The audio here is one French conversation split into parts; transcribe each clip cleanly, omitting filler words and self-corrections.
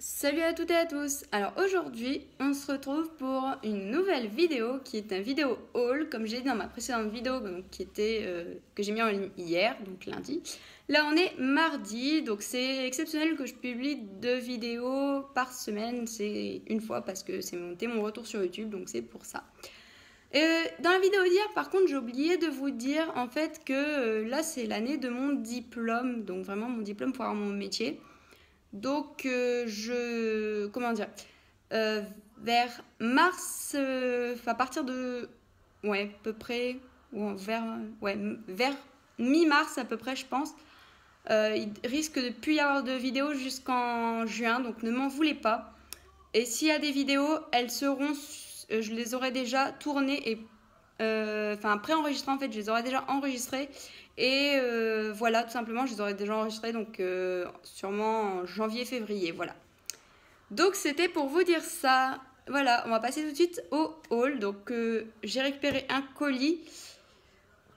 Salut à toutes et à tous. Alors aujourd'hui, on se retrouve pour une nouvelle vidéo qui est une vidéo haul, comme j'ai dit dans ma précédente vidéo donc, que j'ai mis en ligne hier, donc lundi. Là on est mardi, donc c'est exceptionnel que je publie 2 vidéos par semaine, c'est une fois parce que c'est mon retour sur YouTube, donc c'est pour ça. Dans la vidéo d'hier, par contre, j'ai oublié de vous dire en fait que là c'est l'année de mon diplôme, donc vraiment mon diplôme pour avoir mon métier. Donc, comment dire, vers mars, à partir de, ouais, à peu près, ou vers mi-mars à peu près, je pense, il risque de plus y avoir de vidéos jusqu'en juin, donc ne m'en voulez pas. Et s'il y a des vidéos, elles seront, je les aurai déjà tournées et, pré-enregistrées en fait, je les aurai déjà enregistrées. Et voilà, tout simplement, je les aurais déjà enregistrés, donc sûrement en janvier-février, voilà. Donc c'était pour vous dire ça. Voilà, on va passer tout de suite au haul. Donc j'ai récupéré un colis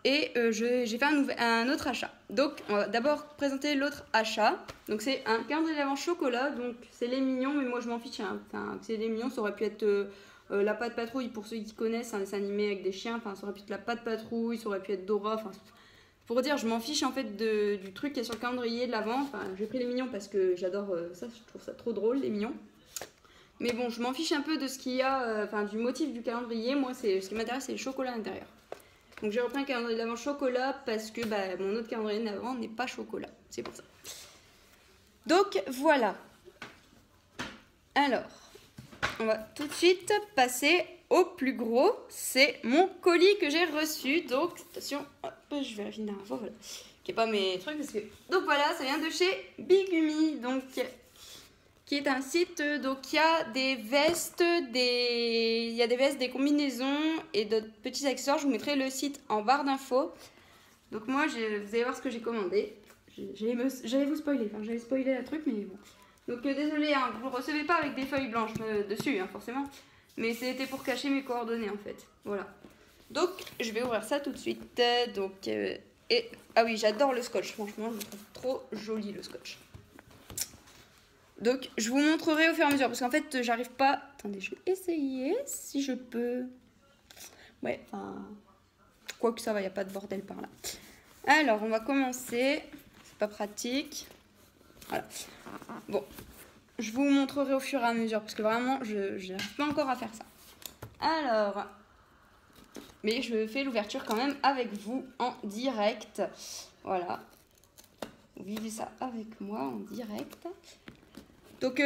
et j'ai fait un autre achat. Donc on va d'abord présenter l'autre achat. Donc c'est un calendrier d'avant chocolat, donc c'est les mignons, mais moi je m'en fiche. Hein. Enfin, c'est les mignons, ça aurait pu être... La Patte Patrouille, pour ceux qui connaissent, c'est un dessin animé avec des chiens, enfin ça aurait pu être la Patte Patrouille, ça aurait pu être Dora, enfin pour dire, je m'en fiche en fait du truc qui est sur le calendrier de l'avant. Enfin, j'ai pris les mignons parce que j'adore ça, je trouve ça trop drôle, les mignons. Mais bon, je m'en fiche un peu de ce qu'il y a, du motif du calendrier. Moi, ce qui m'intéresse, c'est le chocolat à l'intérieur. Donc j'ai repris un calendrier d'avant chocolat parce que mon autre calendrier d'avant n'est pas chocolat. C'est pour ça. Donc voilà. Alors, on va tout de suite passer au plus gros. C'est mon colis que j'ai reçu. Donc, attention, hop, je vérifie une dernière fois. Voilà. Qui n'est pas mes trucs. Parce que... Donc voilà, ça vient de chez Bigumi. Donc, qui est un site. Donc, il y a des vestes, des combinaisons et d'autres petits accessoires. Je vous mettrai le site en barre d'infos. Donc, moi, vous allez voir ce que j'ai commandé. J'allais vous spoiler. Enfin, j'allais spoiler le truc, mais bon. Donc désolé, hein, vous ne le recevez pas avec des feuilles blanches dessus, hein, forcément. Mais c'était pour cacher mes coordonnées en fait. Voilà. Donc je vais ouvrir ça tout de suite. Ah oui, j'adore le scotch. Franchement, je le trouve trop joli le scotch. Donc je vous montrerai au fur et à mesure. Parce qu'en fait, j'arrive pas... Attendez, je vais essayer si je peux... Ouais, enfin... Quoique ça va, il n'y a pas de bordel par là. Alors, on va commencer. C'est pas pratique. Voilà. Bon, je vous montrerai au fur et à mesure parce que vraiment, je n'arrive pas encore à faire ça. Alors, mais je fais l'ouverture quand même avec vous en direct. Voilà. Vous vivez ça avec moi en direct. Donc,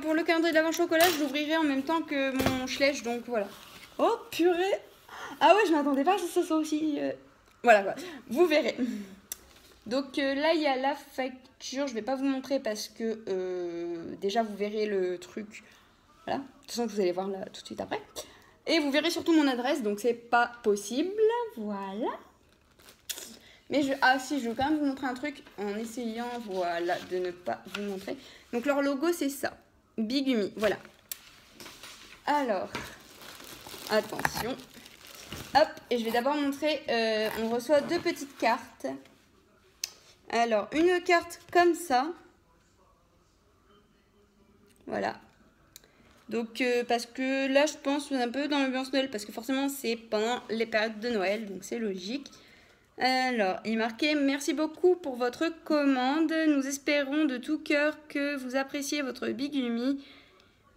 pour le calendrier d'avant chocolat, je l'ouvrirai en même temps que mon Schlech. Donc, voilà. Oh, purée! Ah ouais, je m'attendais pas à ce que ça soit aussi... Voilà, quoi. Vous verrez. Donc là, il y a la facture. Je ne vais pas vous montrer parce que déjà, vous verrez le truc. Voilà. De toute façon, vous allez voir là tout de suite après. Et vous verrez surtout mon adresse. Donc, c'est pas possible. Voilà. Mais si, je vais quand même vous montrer un truc en essayant, voilà, de ne pas vous montrer. Donc, leur logo, c'est ça. Bigumi. Voilà. Alors, attention. Hop. Et je vais d'abord montrer. On reçoit 2 petites cartes. Alors, une carte comme ça. Voilà. Donc, parce que là, je pense un peu dans l'ambiance Noël, parce que forcément, c'est pendant les périodes de Noël, donc c'est logique. Alors, il est marqué « Merci beaucoup pour votre commande. Nous espérons de tout cœur que vous appréciez votre Bigumi.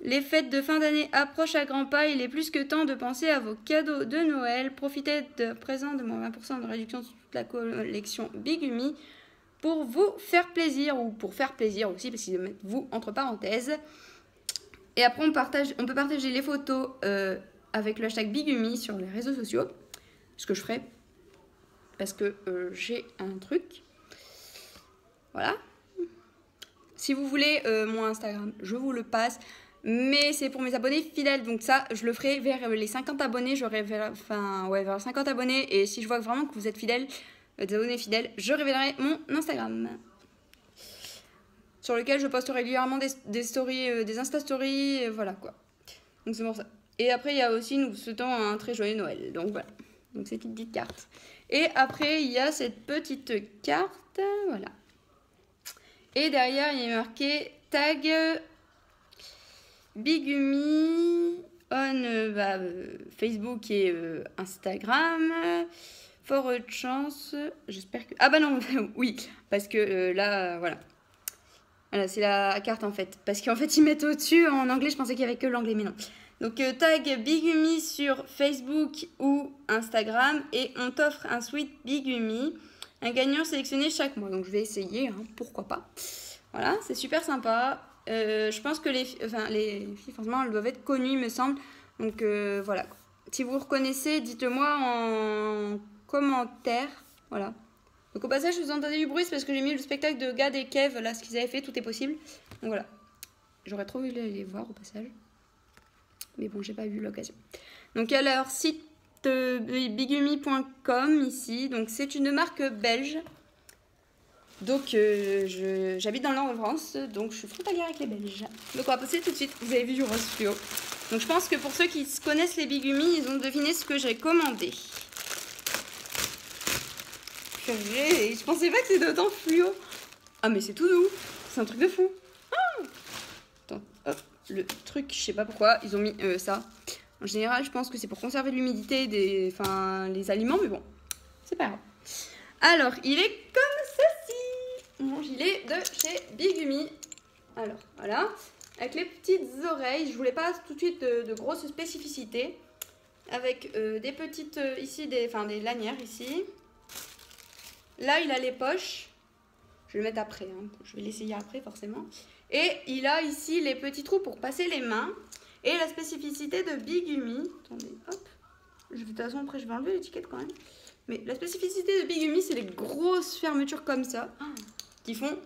Les fêtes de fin d'année approchent à grands pas. Il est plus que temps de penser à vos cadeaux de Noël. Profitez de présent de moins 20% de réduction sur toute la collection Bigumi. Pour vous faire plaisir, ou pour faire plaisir aussi, parce qu'ils mettent vous entre parenthèses. Et après, on peut partager les photos avec le hashtag Bigumi sur les réseaux sociaux. Ce que je ferai, parce que j'ai un truc. Voilà. Si vous voulez mon Instagram, je vous le passe. Mais c'est pour mes abonnés fidèles. Donc ça, je le ferai vers les 50 abonnés. J'aurai vers 50 abonnés. Et si je vois vraiment que vous êtes fidèles, des abonnés fidèles, je révélerai mon Instagram sur lequel je poste régulièrement des stories, des Insta Stories, voilà quoi. Donc c'est pour ça. Et après il y a aussi, nous vous souhaitons un très joyeux Noël. Donc voilà. Donc c'est une petite carte. Et après il y a cette petite carte, voilà. Et derrière il y a marqué tag Bigumi, on Facebook et Instagram. Fort de chance, j'espère que... Ah bah non, oui, parce que là, voilà. Voilà, c'est la carte en fait. Parce qu'en fait, ils mettent au-dessus en anglais, je pensais qu'il y avait que l'anglais, mais non. Donc tag Bigumi sur Facebook ou Instagram et on t'offre un sweat Bigumi. Un gagnant sélectionné chaque mois. Donc je vais essayer, hein, pourquoi pas. Voilà, c'est super sympa. Je pense que les filles, forcément, elles doivent être connues, il me semble. Donc voilà. Si vous reconnaissez, dites-le-moi en commentaire. Voilà. Donc au passage, vous entendez du bruit, c'est parce que j'ai mis le spectacle de Gad et Kev, là, ce qu'ils avaient fait, tout est possible. Donc voilà. J'aurais trop voulu les voir au passage. Mais bon, j'ai pas eu l'occasion. Donc il y a leur site bigumi.com ici. Donc c'est une marque belge. Donc j'habite dans le nord de France, donc je suis frontalière avec les Belges. Donc on va passer tout de suite. Vous avez vu du rose fluo. Donc je pense que pour ceux qui connaissent les Bigumi, ils ont deviné ce que j'ai commandé. Je pensais pas que c'était autant fluo. Ah mais c'est tout doux. C'est un truc de fou. Ah, attends, hop, le truc, je sais pas pourquoi, ils ont mis ça. En général, je pense que c'est pour conserver l'humidité les aliments, mais bon, c'est pas grave. Alors, il est comme ceci. Mon gilet de chez Bigumi. Alors, voilà. Avec les petites oreilles. Je voulais pas tout de suite de grosses spécificités. Avec des petites, ici, des lanières ici. Là, il a les poches. Je vais le mettre après. Hein. Je vais l'essayer après, forcément. Et il a ici les petits trous pour passer les mains. Et la spécificité de Bigumi. Attendez, hop. De toute façon, après, je vais enlever l'étiquette quand même. Mais la spécificité de Bigumi, c'est les grosses fermetures comme ça, qui font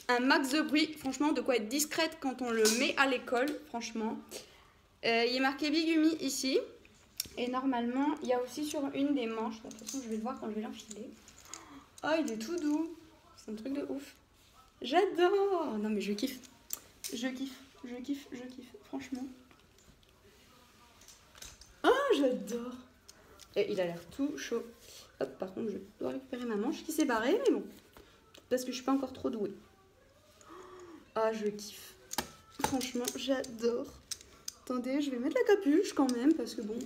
un max de bruit. Franchement, de quoi être discrète quand on le met à l'école, franchement. Il est marqué Bigumi ici. Et normalement, il y a aussi sur une des manches. De toute façon, je vais le voir quand je vais l'enfiler. Oh, il est tout doux. C'est un truc de ouf. J'adore. Non, mais je kiffe. Je kiffe, je kiffe, je kiffe. Franchement. Oh, j'adore. Et il a l'air tout chaud. Hop, par contre, je dois récupérer ma manche qui s'est barrée, mais bon. Parce que je suis pas encore trop douée. Ah, je kiffe. Franchement, j'adore. Attendez, je vais mettre la capuche quand même, parce que bon...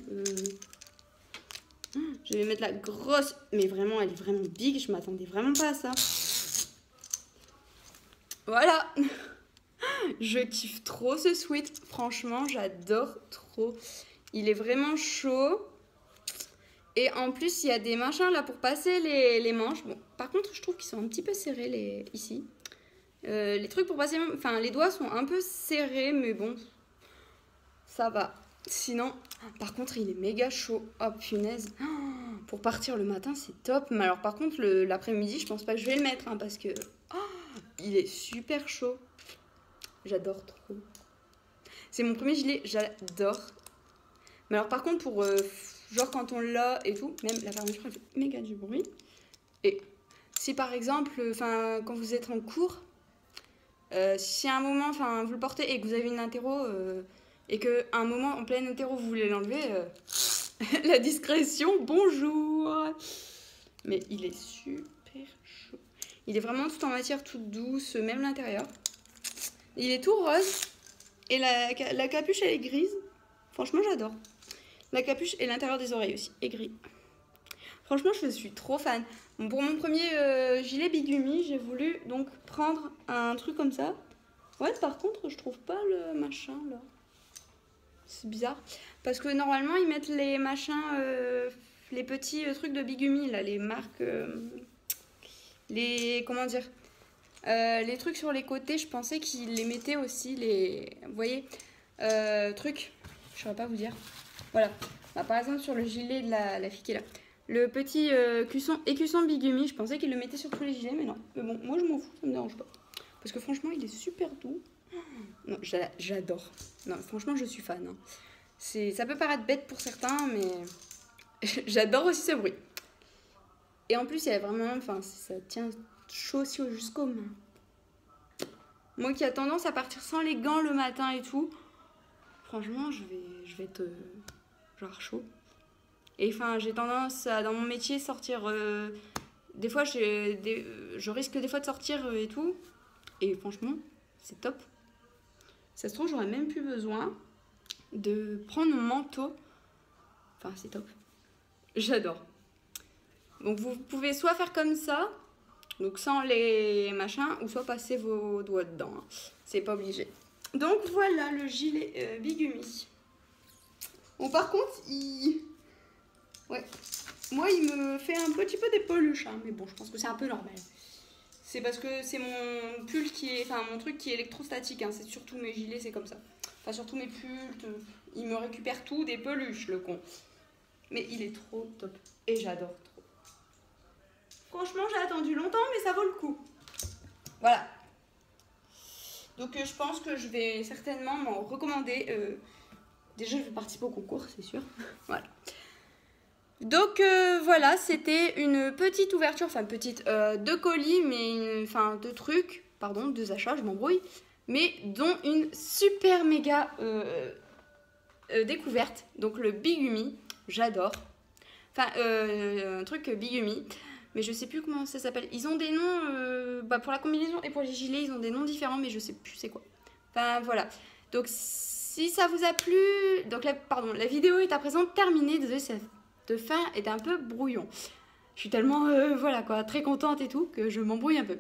Je vais mettre la grosse... Mais vraiment, elle est vraiment big. Je m'attendais vraiment pas à ça. Voilà. Je kiffe trop ce sweat. Franchement, j'adore trop. Il est vraiment chaud. Et en plus, il y a des machins là pour passer les manches. Bon, par contre, je trouve qu'ils sont un petit peu serrés ici. Les trucs pour passer... Enfin, les doigts sont un peu serrés, mais bon, ça va. Sinon, par contre, il est méga chaud. Oh, punaise. Oh, pour partir le matin, c'est top. Mais alors, par contre, l'après-midi, je pense pas que je vais le mettre, hein, parce que... Oh, il est super chaud. J'adore trop. C'est mon premier gilet, j'adore. Mais alors, par contre, pour... genre quand on l'a et tout, même la fermeture, elle fait méga du bruit. Et si par exemple, quand vous êtes en cours, si à un moment, vous le portez et que vous avez une interro, et qu'à un moment, en pleine interro, vous voulez l'enlever, la discrétion, bonjour. Mais il est super chaud. Il est vraiment tout en matière toute douce, même l'intérieur. Il est tout rose. Et la capuche, elle est grise. Franchement, j'adore. La capuche et l'intérieur des oreilles aussi, est gris. Franchement, je suis trop fan. Bon, pour mon premier gilet Bigumi, j'ai voulu donc prendre un truc comme ça. Ouais, par contre, je trouve pas le machin, là. C'est bizarre. Parce que normalement, ils mettent les machins, les petits trucs de Bigumi, là, les marques... comment dire, les trucs sur les côtés, je pensais qu'ils les mettaient aussi, vous voyez, trucs, je ne saurais pas vous dire. Voilà, bah, par exemple sur le gilet de la fille qui est là, le petit écusson Bigumi, je pensais qu'ils le mettaient sur tous les gilets, mais non. Mais bon, moi je m'en fous, ça me dérange pas. Parce que franchement, il est super doux. Non, j'adore. Non, franchement, je suis fan. Hein. Ça peut paraître bête pour certains, mais j'adore aussi ce bruit. Et en plus, il y a vraiment, ça tient chaud aussi jusqu'aux mains. Moi qui a tendance à partir sans les gants le matin et tout, franchement, je vais être genre chaud. Et j'ai tendance à, dans mon métier, sortir... des fois, je risque des fois de sortir et tout. Et franchement, c'est top. Ça se trouve, j'aurais même plus besoin de prendre mon manteau. Enfin, c'est top. J'adore. Donc, vous pouvez soit faire comme ça, donc sans les machins, ou soit passer vos doigts dedans. Hein. C'est pas obligé. Donc, voilà le gilet Bigumi. Bon, par contre, ouais. Moi, il me fait un petit peu des peluches. Hein. Mais bon, je pense que c'est un peu normal. C'est parce que c'est mon pull qui est... Enfin, mon truc qui est électrostatique. Hein. C'est surtout mes gilets, c'est comme ça. Enfin, surtout mes pulls. Il me récupère tout des peluches, le con. Mais il est trop top. Et j'adore trop. Franchement, j'ai attendu longtemps, mais ça vaut le coup. Voilà. Donc, je pense que je vais certainement m'en recommander. Déjà, je vais participer au concours, c'est sûr. Voilà. Donc, voilà, c'était une petite ouverture. Enfin, petite, 2 colis, mais... Enfin, 2 trucs. Pardon, 2 achats, je m'embrouille. Mais dont une super méga découverte. Donc, le Bigumi. J'adore. Enfin, un truc Bigumi. Mais je sais plus comment ça s'appelle. Ils ont des noms, pour la combinaison et pour les gilets, ils ont des noms différents, mais je sais plus c'est quoi. Enfin, voilà. Donc, si ça vous a plu, donc la vidéo est à présent terminée. Désolée, cette fin est un peu brouillon. Je suis tellement, voilà quoi, très contente et tout, que je m'embrouille un peu.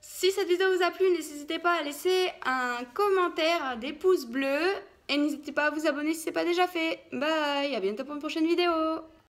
Si cette vidéo vous a plu, n'hésitez pas à laisser un commentaire, des pouces bleus. Et n'hésitez pas à vous abonner si ce n'est pas déjà fait. Bye, à bientôt pour une prochaine vidéo.